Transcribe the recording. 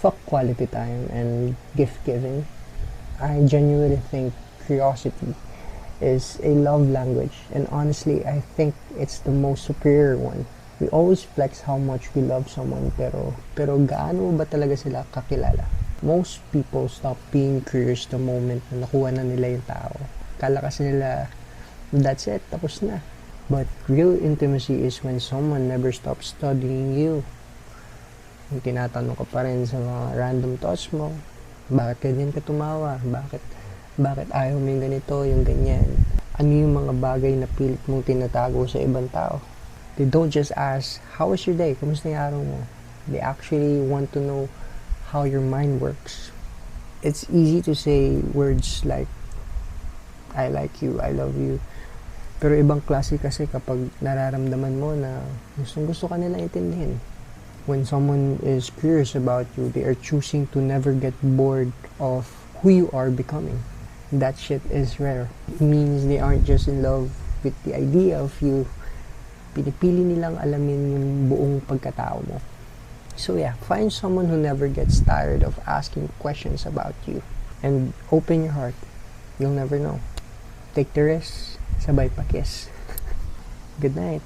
fuck quality time and gift giving. I genuinely think curiosity is a love language, and honestly, I think it's the most superior one. We always flex how much we love someone, pero gaano ba talaga sila kakilala? Most people stop being curious the moment na nakuha na nila yung tao. Kala kasi nila, that's it, tapos na. But real intimacy is when someone never stops studying you. Yung tinatanong ka pa rin sa mga random thoughts mo, bakit ganyan ka tumawa? Bakit ayaw mo yung ganito, yung ganyan? Ano yung mga bagay na pilit mong tinatago sa ibang tao? They don't just ask, how was your day? Kamusta yung araw mo? They actually want to know how your mind works. It's easy to say words like, I like you, I love you. Pero ibang klase kasi kapag nararamdaman mo na gustong gusto ka nila intindihin. When someone is curious about you, they are choosing to never get bored of who you are becoming. That shit is rare. It means they aren't just in love with the idea of you. Pinipili nilang alamin yung buong pagkatao mo. So yeah, find someone who never gets tired of asking questions about you. And open your heart. You'll never know. Take the risk. Sabay pa kiss. Good night.